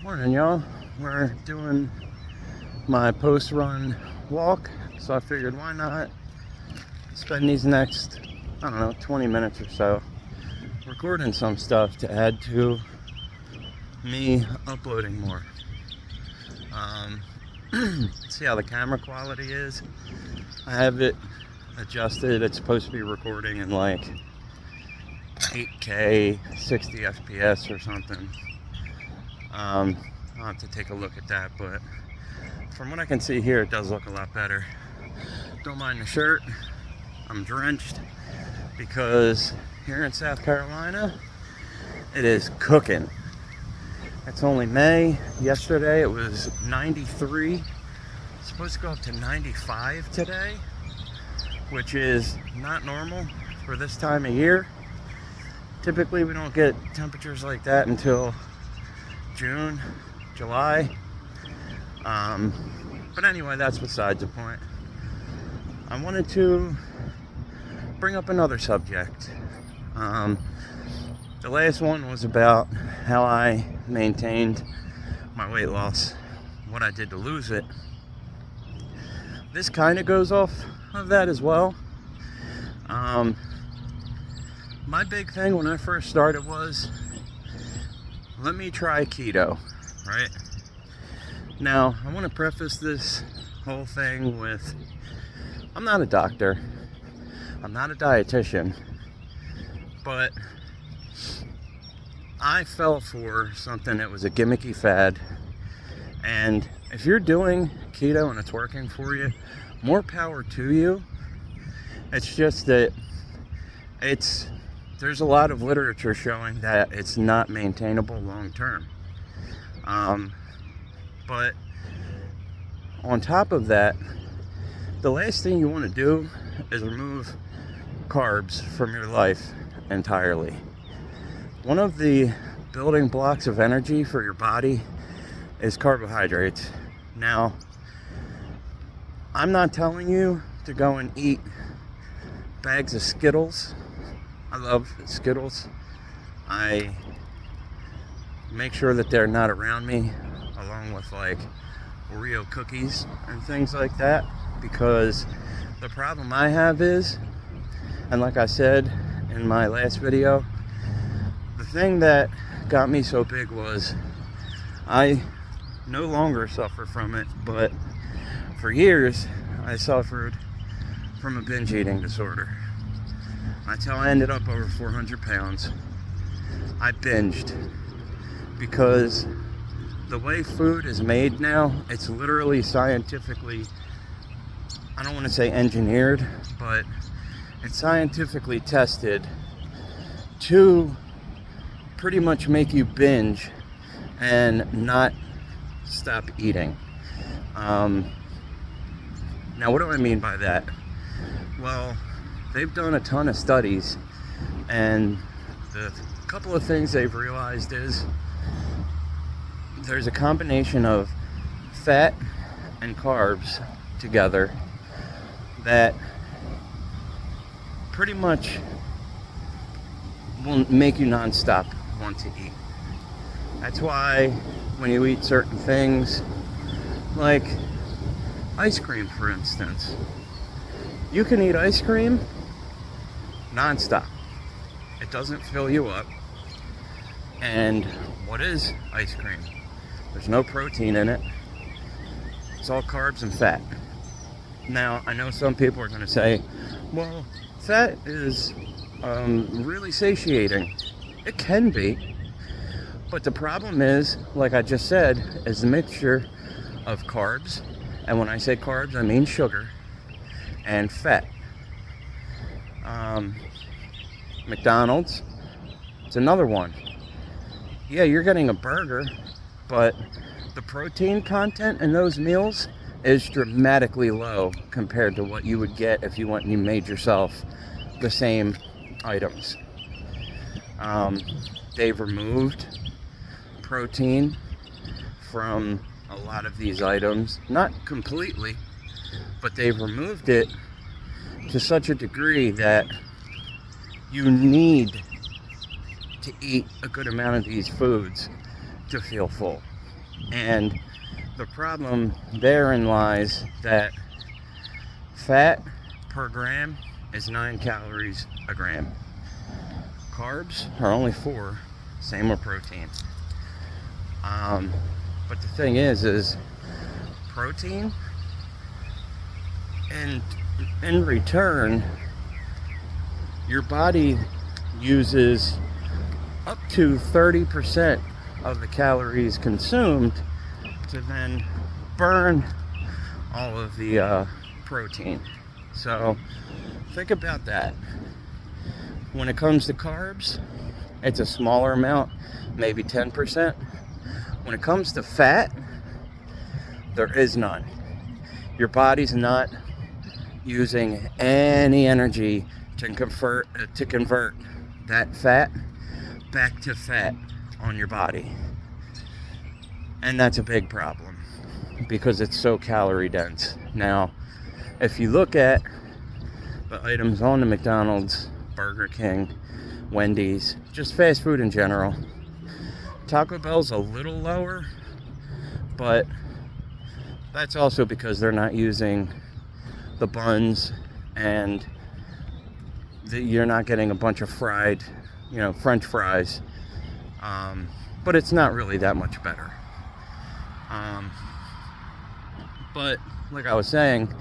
Morning, y'all. We're doing my post-run walk, so I figured why not spend these next, 20 minutes or so recording some stuff to add to me uploading more. See how the camera quality is. I have it adjusted. It's supposed to be recording in like 8K, 60 FPS or something. I'll have to take a look at that, but from what I can see here, it does look a lot better. Don't mind the shirt. I'm drenched because here in South Carolina, it is cooking. It's only May. Yesterday it was 93. It's supposed to go up to 95 today, which is not normal for this time of year. Typically we don't get temperatures like that until June, July. But anyway, that's besides the point. I wanted to bring up another subject. The last one was about how I maintained my weight loss, what I did to lose it. This kind of goes off of that as well. My big thing when I first started was, let me try keto, right? Now, I want to preface this whole thing with, I'm not a doctor, I'm not a dietitian, but I fell for something that was a gimmicky fad, and if you're doing keto and it's working for you, more power to you. It's just that there's a lot of literature showing that it's not maintainable long term. But on top of that, the last thing you want to do is remove carbs from your life entirely. One of the building blocks of energy for your body is carbohydrates. Now, I'm not telling you to go and eat bags of Skittles. I love Skittles. I make sure that they're not around me, along with like Oreo cookies and things like that, because the problem I have is, and like I said in my last video, the thing that got me so big was I no longer suffer from it, but for years I suffered from a binge eating disorder. That's how I ended up over 400 pounds. I binged because the way food is made now, it's literally scientifically, I don't want to say engineered, but it's scientifically tested to pretty much make you binge and not stop eating. Now, what do I mean by that? Well, they've done a ton of studies, and the couple of things they've realized is there's a combination of fat and carbs together that pretty much will make you non-stop want to eat. That's why when you eat certain things, like ice cream for instance, you can eat ice cream non-stop. It doesn't fill you up. And what is ice cream? There's no protein in it. It's all carbs and fat. Now, I know some people are going to say, well, fat is really satiating. It can be. But the problem is, like I just said, is the mixture of carbs. And when I say carbs, I mean sugar and fat. McDonald's, it's another one. Yeah, you're getting a burger, but the protein content in those meals is dramatically low compared to what you would get if you went and you made yourself the same items. They've removed protein from a lot of these items, not completely, but they've removed it to such a degree that you need to eat a good amount of these foods to feel full. And the problem therein lies that fat per gram is 9 calories a gram. Carbs are only 4, same with protein. But the thing is protein, and in return, your body uses up to 30% of the calories consumed to then burn all of the protein. So think about that. When it comes to carbs, it's a smaller amount, maybe 10%. When it comes to fat, there is none. Your body's not using any energy to convert that fat back to fat on your body. And that's a big problem because it's so calorie dense. Now, if you look at the items on the McDonald's, Burger King, Wendy's, just fast food in general, Taco Bell's a little lower, but that's also because they're not using the buns, and you're not getting a bunch of fried, French fries. But it's not really that much better. But like I was saying,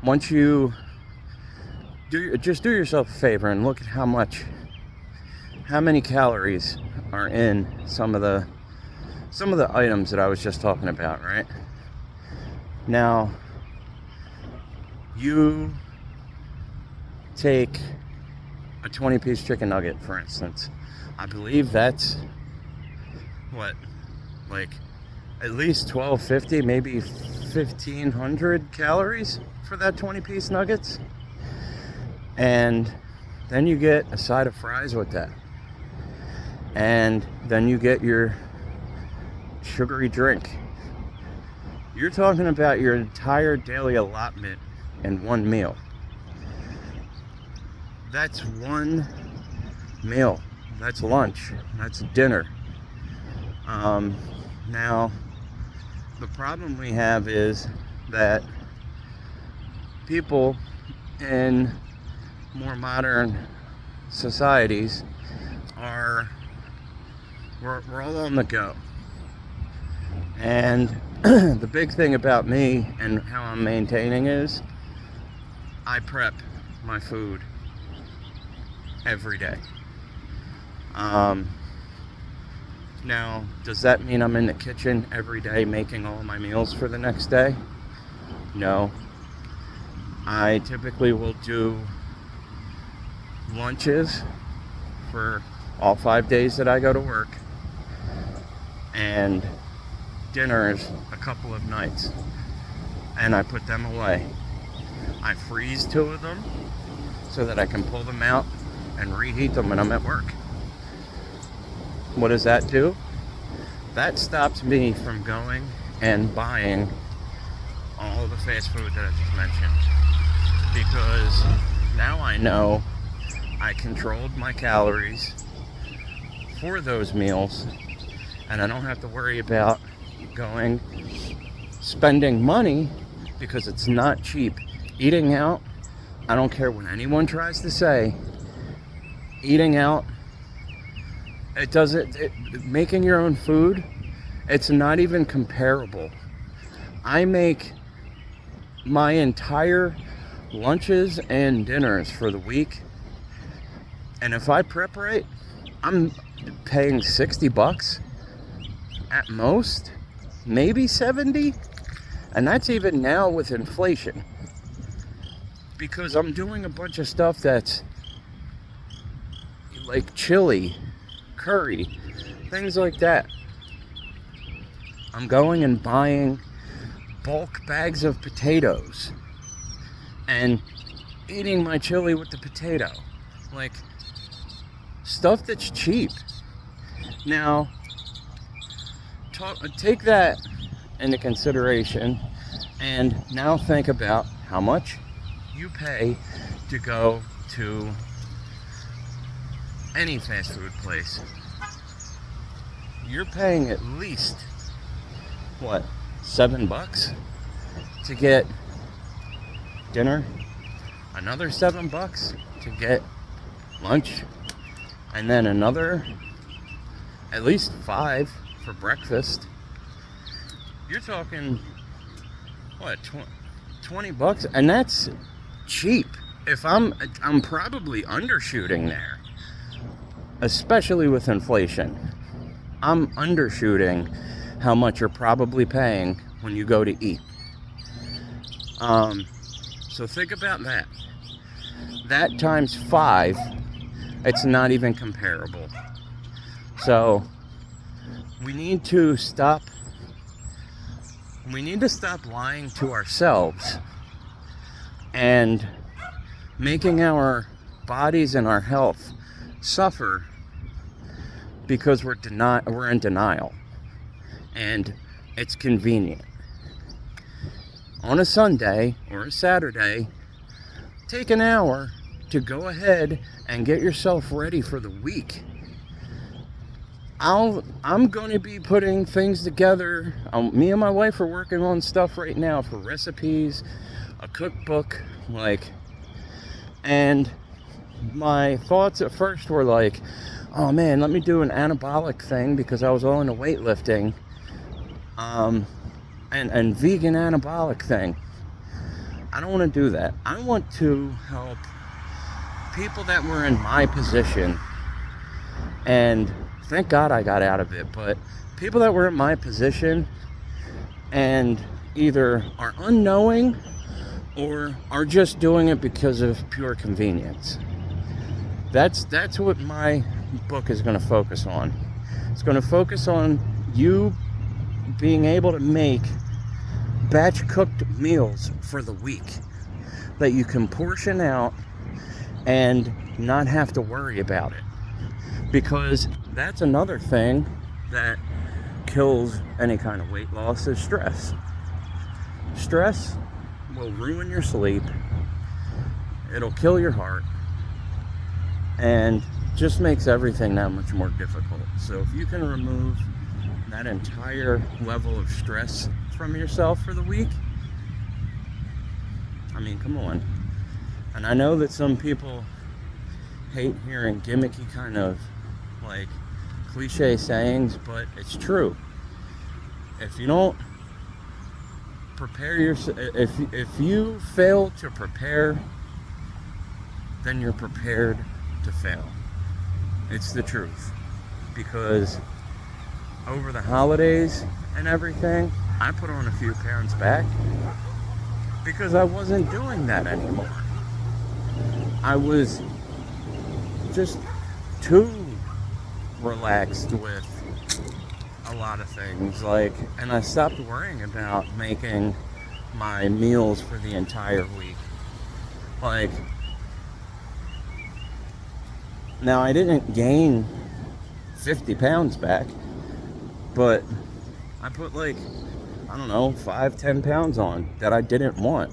once you do yourself a favor and look at how many calories are in some of the items that I was just talking about, right? Now, you take a 20-piece chicken nugget, for instance. I believe that's at least 1,250, maybe 1,500 calories for that 20-piece nuggets. And then you get a side of fries with that. And then you get your sugary drink. You're talking about your entire daily allotment in one meal. That's one meal. That's lunch. That's dinner. Now, the problem we have is that people in more modern societies we're all on the go. And the big thing about me and how I'm maintaining is I prep my food every day. Now, does that mean I'm in the kitchen every day making all my meals for the next day? No. I typically will do lunches for all 5 days that I go to work, and dinners a couple of nights, and I put them away. I freeze 2 of them so that I can pull them out and reheat them when I'm at work. What does that do? That stops me from going and buying all the fast food that I just mentioned, because now I know I controlled my calories for those meals, and I don't have to worry about spending money, because it's not cheap. Eating out, I don't care what anyone tries to say, eating out, making your own food, it's not even comparable. I make my entire lunches and dinners for the week, and if I prep right, I'm paying $60 at most, maybe 70, and that's even now with inflation, because I'm doing a bunch of stuff that's like chili, curry, things like that. I'm going and buying bulk bags of potatoes and eating my chili with the potato, like stuff that's cheap. Now, take that into consideration, and now think about how much you pay to go to any fast food place. You're paying at least what, $7 to get dinner, another $7 to get lunch, and then another at least $5 for breakfast. You're talking what, $20, and that's cheap. If I'm probably undershooting there, especially with inflation. I'm undershooting how much you're probably paying when you go to eat. So think about that. That times 5, it's not even comparable. So we need to stop lying to ourselves and making our bodies and our health suffer because we're in denial, and it's convenient. On a Sunday or a Saturday, take an hour to go ahead and get yourself ready for the week. I'm going to be putting things together. Me and my wife are working on stuff right now for recipes, a cookbook, and my thoughts at first were like, oh man, let me do an anabolic thing, because I was all into weightlifting, and vegan anabolic thing. I don't want to do that. I want to help people that were in my position, and thank God I got out of it, but people that were in my position and either are unknowing or are just doing it because of pure convenience. That's what my book is going to focus on. It's going to focus on you being able to make batch cooked meals for the week that you can portion out and not have to worry about it. Because that's another thing that kills any kind of weight loss is stress. Stress will ruin your sleep. It'll kill your heart. And just makes everything that much more difficult. So if you can remove that entire level of stress from yourself for the week, I mean, come on. And I know that some people hate hearing gimmicky kind of cliche sayings, but it's true. If you don't prepare yourself, if you fail to prepare, then you're prepared to fail. It's the truth. Because over the holidays and everything, I put on a few pounds back because I wasn't doing that anymore. I was just too relaxed with a lot of things, and I stopped worrying about making my meals for the entire week. Now I didn't gain 50 pounds back, but I put 5-10 pounds on that I didn't want.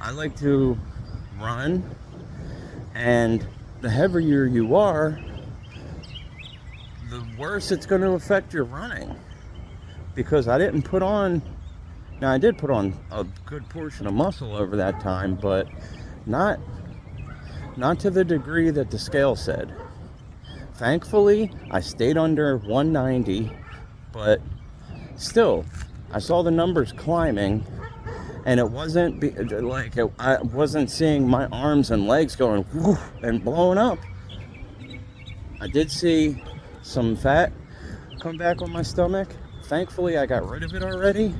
I like to run, and the heavier you are, the worse it's going to affect your running. Because I didn't put on, now I did put on a good portion of muscle over that time, but not to the degree that the scale said. Thankfully, I stayed under 190, but still, I saw the numbers climbing, and it wasn't I wasn't seeing my arms and legs going whoosh and blowing up. I did see some fat come back on my stomach. Thankfully, I got rid of it already,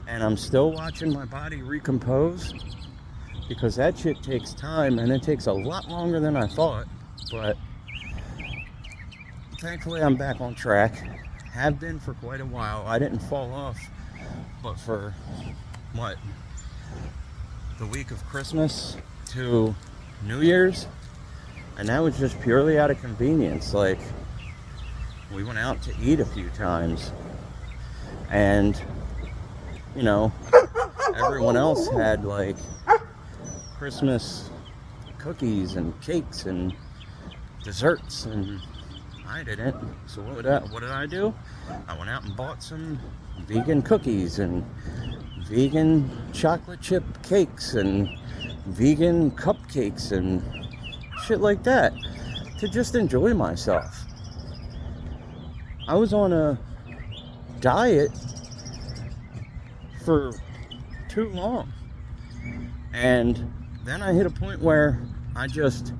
and I'm still watching my body recompose, because that shit takes time, and it takes a lot longer than I thought. But thankfully, I'm back on track. Have been for quite a while. I didn't fall off, but for the week of Christmas to New Year's, and that was just purely out of convenience. We went out to eat a few times, and everyone else had Christmas cookies and cakes and desserts, and I didn't. So what did I do? I went out and bought some vegan cookies and vegan chocolate chip cakes and vegan cupcakes and shit like that to just enjoy myself. I was on a diet for too long, and then I hit a point where I just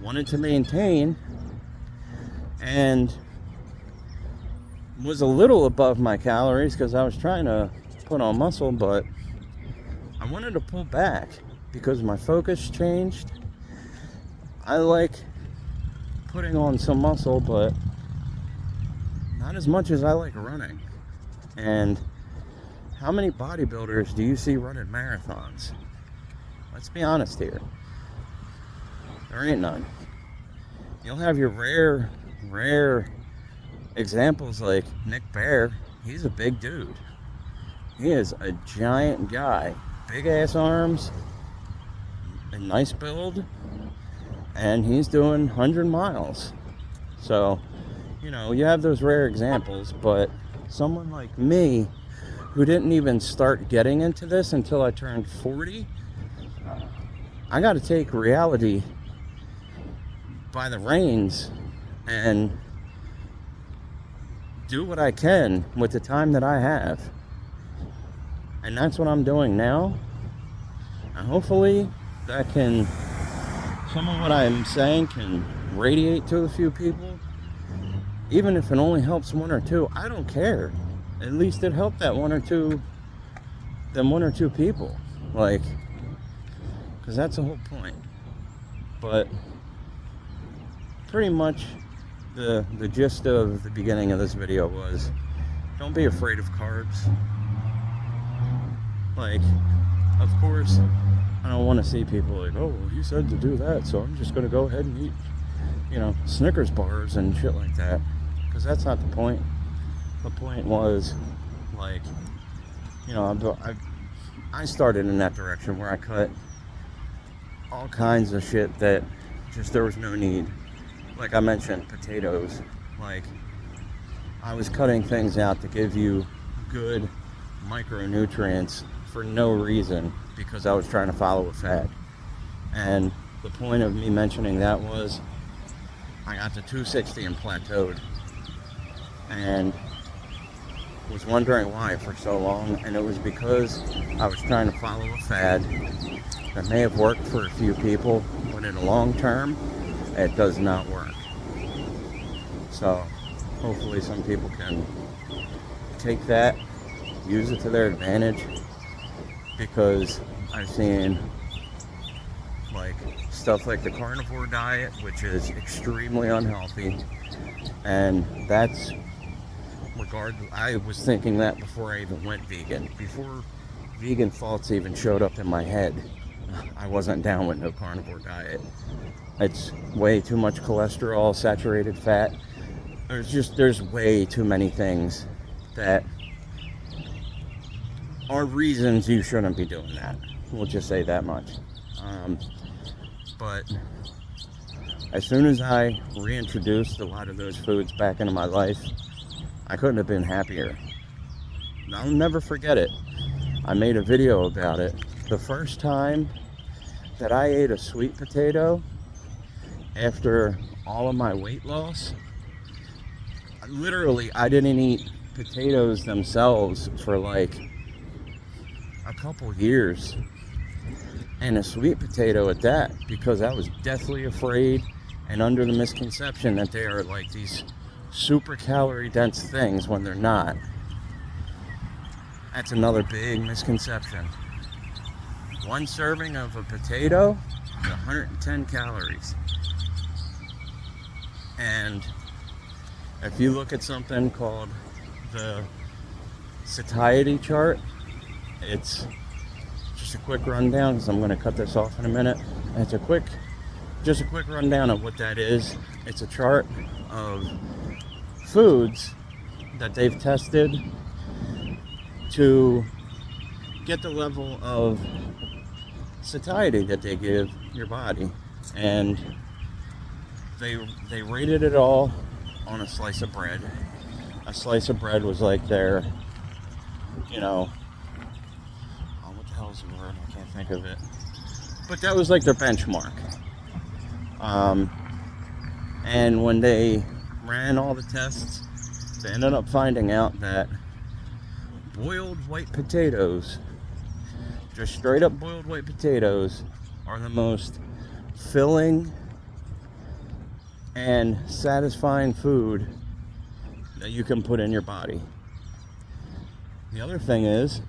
wanted to maintain and was a little above my calories because I was trying to put on muscle, but I wanted to pull back because my focus changed. I like putting on some muscle, but not as much as I like running. And how many bodybuilders do you see running marathons? Let's be honest here. There ain't none. You'll have your rare examples like Nick Bear. He's a big dude. He is a giant guy. Big ass arms, a nice build, and he's doing 100 miles. So, you know, you have those rare examples, but someone like me who didn't even start getting into this until I turned 40, I got to take reality by the reins and do what I can with the time that I have. And that's what I'm doing now. And hopefully that can, some of what I'm saying can radiate to a few people. Even if it only helps one or two, I don't care. At least it helped that one or two people. Like, because that's the whole point. But pretty much the gist of the beginning of this video was, don't be afraid of carbs. Like, of course, I don't want to see people like, oh, well, he said to do that, so I'm just going to go ahead and eat, you know, Snickers bars and shit like that. Because that's not the point. The point was, like, you know, I started in that direction where I cut all kinds of shit that just there was no need. Like I mentioned, potatoes. Like, I was cutting things out to give you good micronutrients for no reason because I was trying to follow a fad. And the point of me mentioning that was I got to 260 and plateaued and was wondering why for so long, and it was because I was trying to follow a fad that may have worked for a few people, but in the long term it does not work. So hopefully some people can take that, use it to their advantage, because I've seen like stuff like the carnivore diet, which is extremely unhealthy, and that's I was thinking that before I even went vegan. Before vegan thoughts even showed up in my head, I wasn't down with no carnivore diet. It's way too much cholesterol, saturated fat. There's way too many things that are reasons you shouldn't be doing that. We'll just say that much. But as soon as I reintroduced a lot of those foods back into my life, I couldn't have been happier. I'll never forget it. I made a video about it. The first time that I ate a sweet potato after all of my weight loss, literally, I didn't eat potatoes themselves for like a couple years, and a sweet potato at that, because I was deathly afraid and under the misconception that they are like these super calorie dense things when they're not. That's another big misconception. One serving of a potato is 110 calories. And if you look at something called the satiety chart, it's just a quick rundown, because I'm going to cut this off in a minute. It's just a quick rundown of what that is. It's a chart of foods that they've tested to get the level of satiety that they give your body, and they rated it all on a slice of bread. A slice of bread was like their, oh, what the hell is the word? I can't think of it. But that was like their benchmark. And when they ran all the tests, they ended up finding out that boiled white potatoes, just straight up boiled white potatoes, are the most filling and satisfying food that you can put in your body. The other thing is,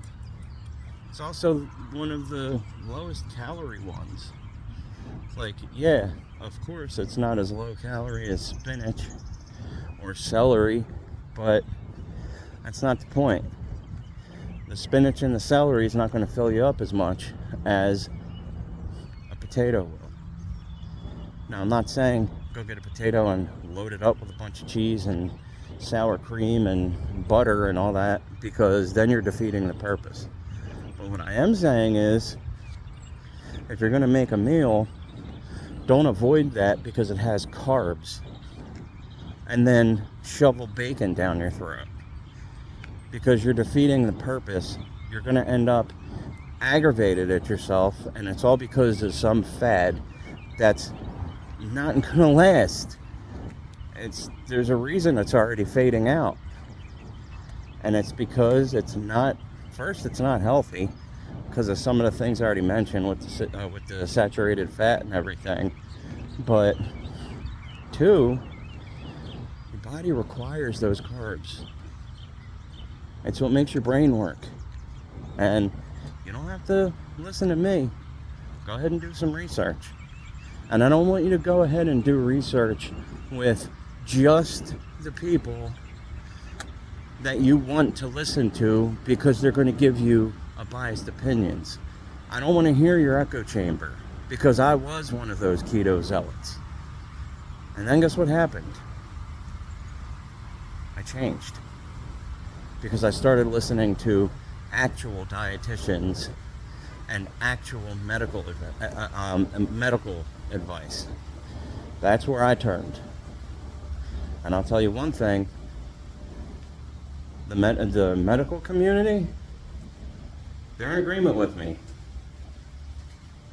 it's also one of the lowest calorie ones. Like, yeah, of course it's not as low calorie as spinach or celery, but that's not the point. The spinach and the celery is not going to fill you up as much as a potato will. Now, I'm not saying go get a potato and load it up with a bunch of cheese and sour cream and butter and all that, because then you're defeating the purpose. But what I am saying is, if you're going to make a meal, don't avoid that because it has carbs and then shovel bacon down your throat, because you're defeating the purpose. You're going to end up aggravated at yourself, and it's all because of some fad that's not going to last. There's a reason it's already fading out, and it's because it's not healthy because of some of the things I already mentioned with the saturated fat and everything. But 2, your body requires those carbs. It's what makes your brain work. And you don't have to listen to me. Go ahead and do some research. And I don't want you to go ahead and do research with just the people that you want to listen to, because they're going to give you a biased opinions. I don't want to hear your echo chamber, because I was one of those keto zealots. And then guess what happened? I changed, because I started listening to actual dietitians and actual medical advice. That's where I turned. And I'll tell you one thing, the medical community, they're in agreement with me.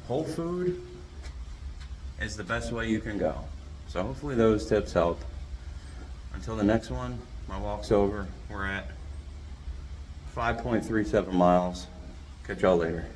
Whole food is the best way you can go. So hopefully those tips help. Until the next one, my walk's over. We're at 5.37 miles. Catch y'all later.